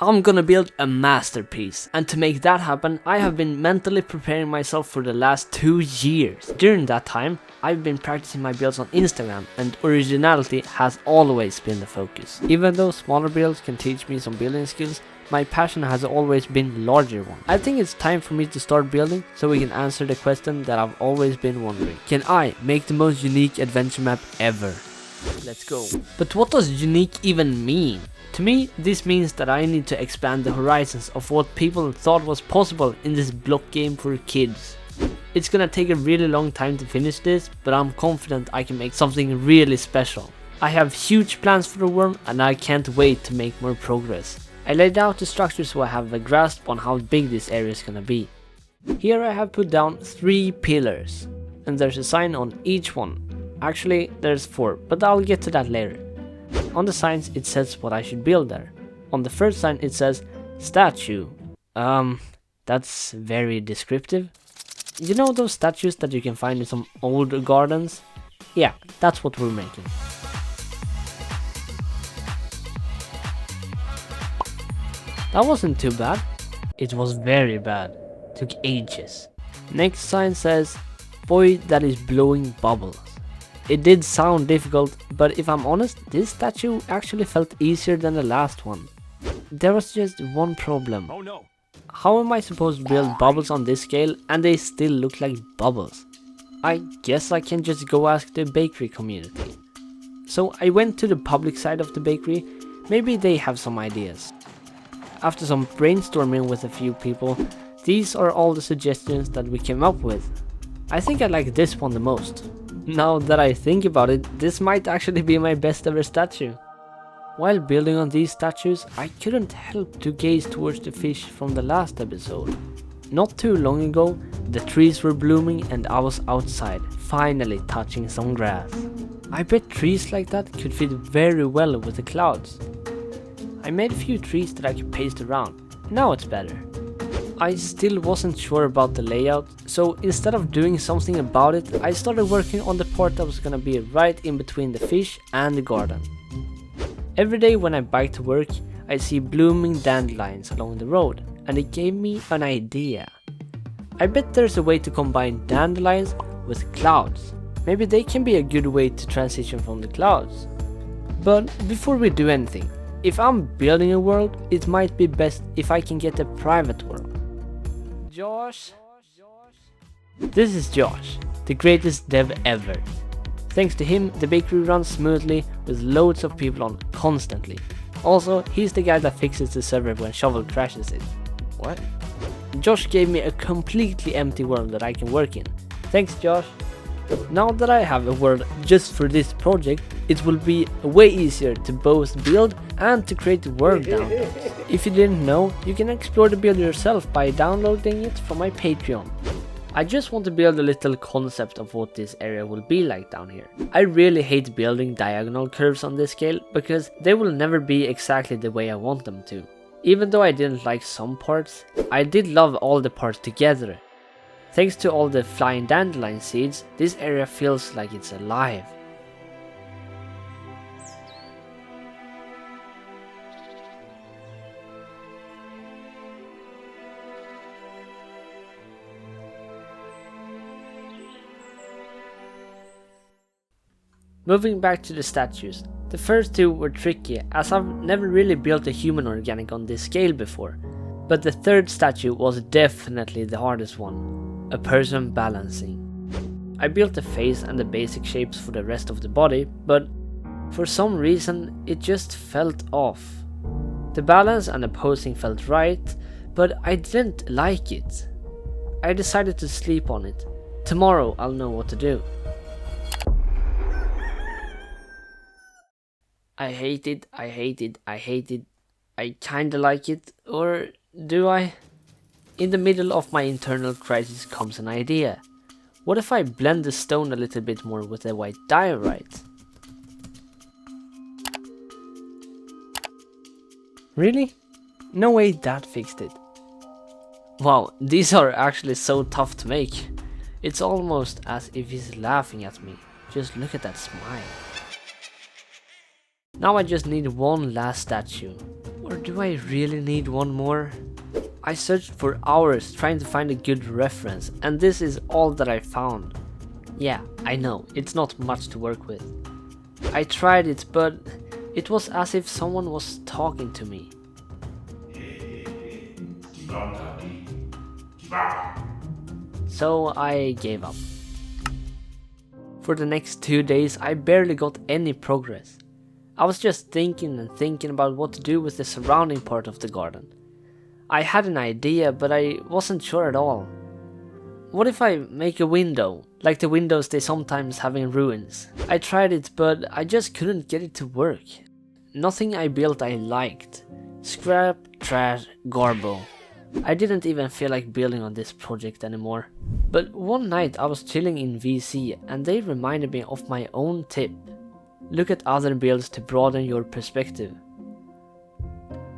I'm gonna build a masterpiece, and to make that happen, I have been mentally preparing myself for the last 2 years. During that time, I've been practicing my builds on Instagram, and originality has always been the focus. Even though smaller builds can teach me some building skills, my passion has always been larger ones. I think it's time for me to start building so we can answer the question that I've always been wondering. Can I make the most unique adventure map ever? Let's go. But what does unique even mean? To me, this means that I need to expand the horizons of what people thought was possible in this block game for kids. It's gonna take a really long time to finish this, but I'm confident I can make something really special. I have huge plans for the world and I can't wait to make more progress. I laid out the structure so I have a grasp on how big this area is gonna be. Here I have put down 3 pillars, and there's a sign on each one. Actually, there's 4, but I'll get to that later. On the signs it says what I should build there. On the first sign it says statue. That's very descriptive. You know those statues that you can find in some old gardens? Yeah, that's what we're making. That wasn't too bad. It was very bad. Took ages. Next sign says boy that is blowing bubbles. It did sound difficult, but if I'm honest, this statue actually felt easier than the last one. There was just one problem. Oh no. How am I supposed to build bubbles on this scale and they still look like bubbles? I guess I can just go ask the bakery community. So I went to the public side of the bakery, maybe they have some ideas. After some brainstorming with a few people, these are all the suggestions that we came up with. I think I like this one the most. Now that I think about it, this might actually be my best ever statue. While building on these statues, I couldn't help to gaze towards the fish from the last episode. Not too long ago, the trees were blooming and I was outside, finally touching some grass. I bet trees like that could fit very well with the clouds. I made a few trees that I could paste around. Now it's better. I still wasn't sure about the layout, so instead of doing something about it, I started working on the part that was gonna be right in between the fish and the garden. Every day when I bike to work, I see blooming dandelions along the road, and it gave me an idea. I bet there's a way to combine dandelions with clouds. Maybe they can be a good way to transition from the clouds. But before we do anything, if I'm building a world, it might be best if I can get a private world. Josh. This is Josh, the greatest dev ever. Thanks to him, the bakery runs smoothly with loads of people on constantly. Also, he's the guy that fixes the server when Shovel crashes it. What? Josh gave me a completely empty world that I can work in. Thanks, Josh. Now that I have a world just for this project, it will be way easier to both build and to create world downloads. If you didn't know, you can explore the build yourself by downloading it from my Patreon. I just want to build a little concept of what this area will be like down here. I really hate building diagonal curves on this scale because they will never be exactly the way I want them to. Even though I didn't like some parts, I did love all the parts together. Thanks to all the flying dandelion seeds, this area feels like it's alive. Moving back to the statues, the first 2 were tricky as I've never really built a human organic on this scale before, but the 3rd statue was definitely the hardest one, a person balancing. I built the face and the basic shapes for the rest of the body, but for some reason it just felt off. The balance and the posing felt right, but I didn't like it. I decided to sleep on it. Tomorrow I'll know what to do. I hate it, I hate it, I hate it. I kinda like it, or do I? In the middle of my internal crisis comes an idea. What if I blend the stone a little bit more with the white diorite? Really? No way that fixed it. Wow, these are actually so tough to make. It's almost as if he's laughing at me. Just look at that smile. Now I just need one last statue. Or do I really need one more? I searched for hours trying to find a good reference, and this is all that I found. Yeah, I know, it's not much to work with. I tried it, but it was as if someone was talking to me. So I gave up. For the next 2 days, I barely got any progress. I was just thinking and thinking about what to do with the surrounding part of the garden. I had an idea, but I wasn't sure at all. What if I make a window, like the windows they sometimes have in ruins? I tried it, but I just couldn't get it to work. Nothing I built I liked. Scrap, trash, garbo. I didn't even feel like building on this project anymore. But one night I was chilling in VC and they reminded me of my own tip. Look at other builds to broaden your perspective.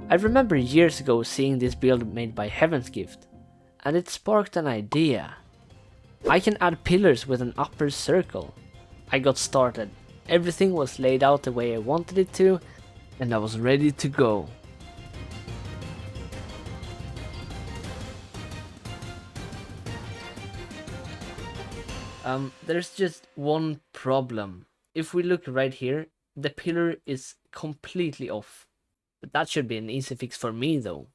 I remember years ago seeing this build made by Heaven's Gift, and it sparked an idea. I can add pillars with an upper circle. I got started. Everything was laid out the way I wanted it to, and I was ready to go. There's just one problem. If we look right here, the pillar is completely off. But that should be an easy fix for me though.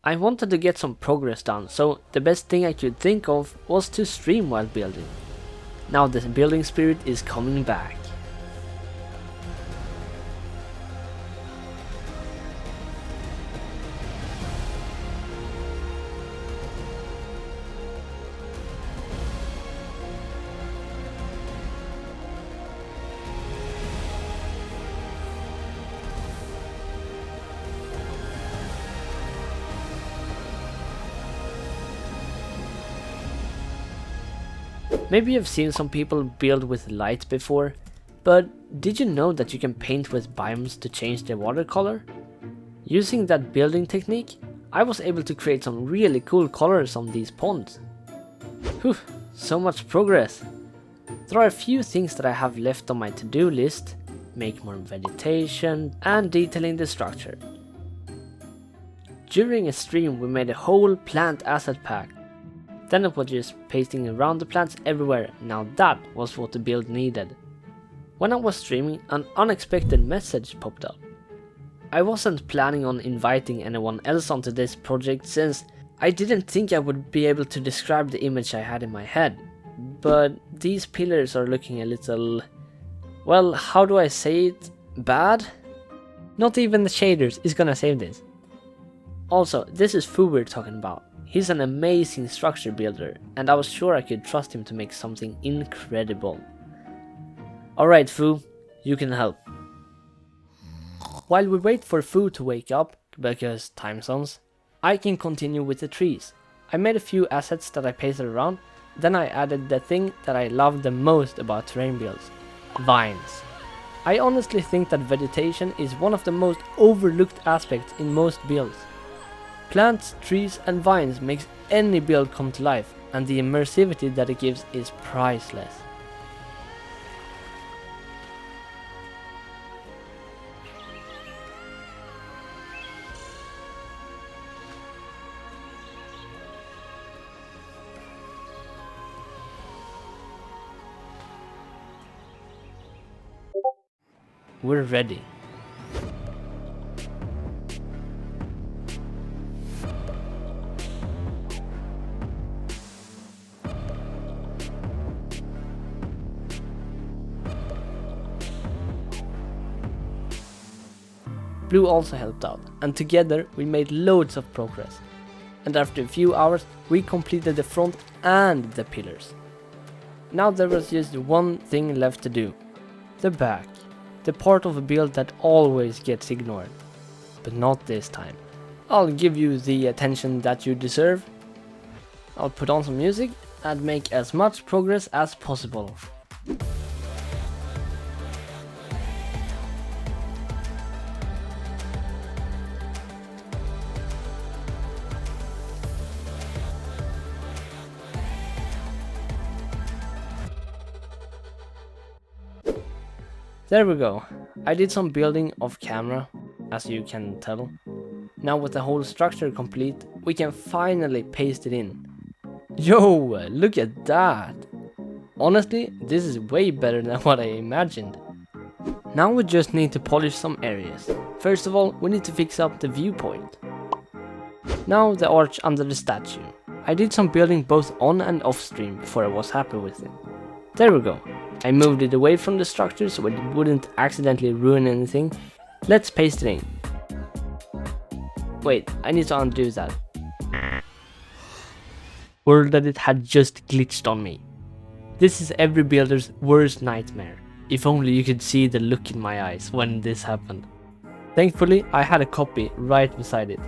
I wanted to get some progress done, so the best thing I could think of was to stream while building. Now the building spirit is coming back. Maybe you've seen some people build with light before, but did you know that you can paint with biomes to change the watercolor? Using that building technique, I was able to create some really cool colors on these ponds. Whew, so much progress! There are a few things that I have left on my to-do list: make more vegetation and detailing the structure. During a stream we made a whole plant asset pack. Then it was just pasting around the plants everywhere. Now that was what the build needed. When I was streaming, an unexpected message popped up. I wasn't planning on inviting anyone else onto this project since I didn't think I would be able to describe the image I had in my head. But these pillars are looking a little... well, how do I say it? Bad? Not even the shaders is gonna save this. Also, this is Fu we're talking about. He's an amazing structure builder, and I was sure I could trust him to make something incredible. Alright Fu, you can help. While we wait for Fu to wake up, because time zones, I can continue with the trees. I made a few assets that I pasted around, then I added the thing that I love the most about terrain builds: vines. I honestly think that vegetation is one of the most overlooked aspects in most builds. Plants, trees and vines makes any build come to life, and the immersivity that it gives is priceless. We're ready. Blue also helped out, and together we made loads of progress. And after a few hours we completed the front and the pillars. Now there was just one thing left to do: the back, the part of a build that always gets ignored. But not this time. I'll give you the attention that you deserve. I'll put on some music and make as much progress as possible. There we go. I did some building off camera, as you can tell. Now with the whole structure complete, we can finally paste it in. Yo, look at that! Honestly, this is way better than what I imagined. Now we just need to polish some areas. First of all, we need to fix up the viewpoint. Now the arch under the statue. I did some building both on and off stream before I was happy with it. There we go. I moved it away from the structure so it wouldn't accidentally ruin anything. Let's paste it in. Wait, I need to undo that. Or that it had just glitched on me. This is every builder's worst nightmare. If only you could see the look in my eyes when this happened. Thankfully, I had a copy right beside it.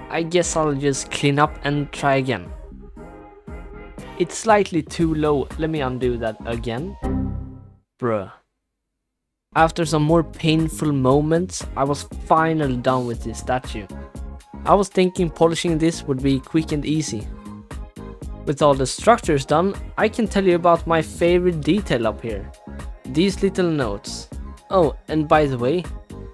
I guess I'll just clean up and try again. It's slightly too low, let me undo that again. Bruh. After some more painful moments, I was finally done with this statue. I was thinking polishing this would be quick and easy. With all the structures done, I can tell you about my favorite detail up here. These little notes. Oh, and by the way,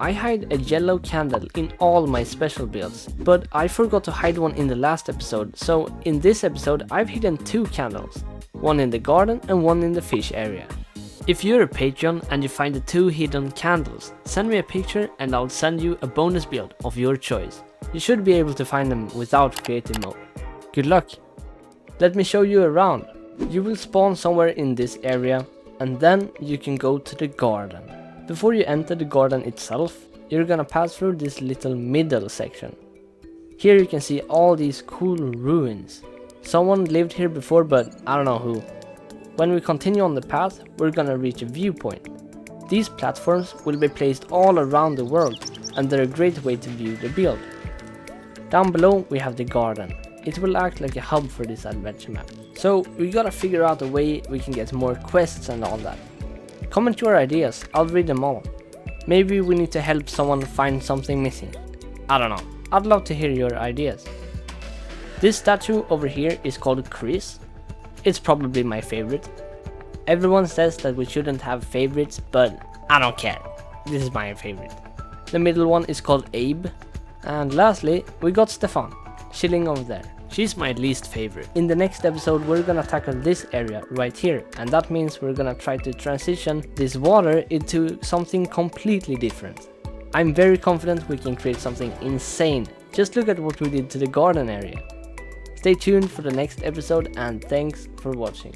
I hide a yellow candle in all my special builds, but I forgot to hide one in the last episode, so in this episode I've hidden 2 candles, one in the garden and one in the fish area. If you're a Patreon and you find the 2 hidden candles, send me a picture and I'll send you a bonus build of your choice. You should be able to find them without creative mode. Good luck! Let me show you around. You will spawn somewhere in this area and then you can go to the garden. Before you enter the garden itself, you're gonna pass through this little middle section. Here you can see all these cool ruins. Someone lived here before, but I don't know who. When we continue on the path, we're gonna reach a viewpoint. These platforms will be placed all around the world and they're a great way to view the build. Down below we have the garden. It will act like a hub for this adventure map. So we gotta figure out a way we can get more quests and all that. Comment your ideas, I'll read them all. Maybe we need to help someone find something missing. I don't know, I'd love to hear your ideas. This statue over here is called Chris. It's probably my favorite. Everyone says that we shouldn't have favorites, but I don't care. This is my favorite. The middle one is called Abe. And lastly, we got Stefan, chilling over there. She's my least favorite. In the next episode we're gonna tackle this area right here, and that means we're gonna try to transition this water into something completely different. I'm very confident we can create something insane. Just look at what we did to the garden area. Stay tuned for the next episode and thanks for watching.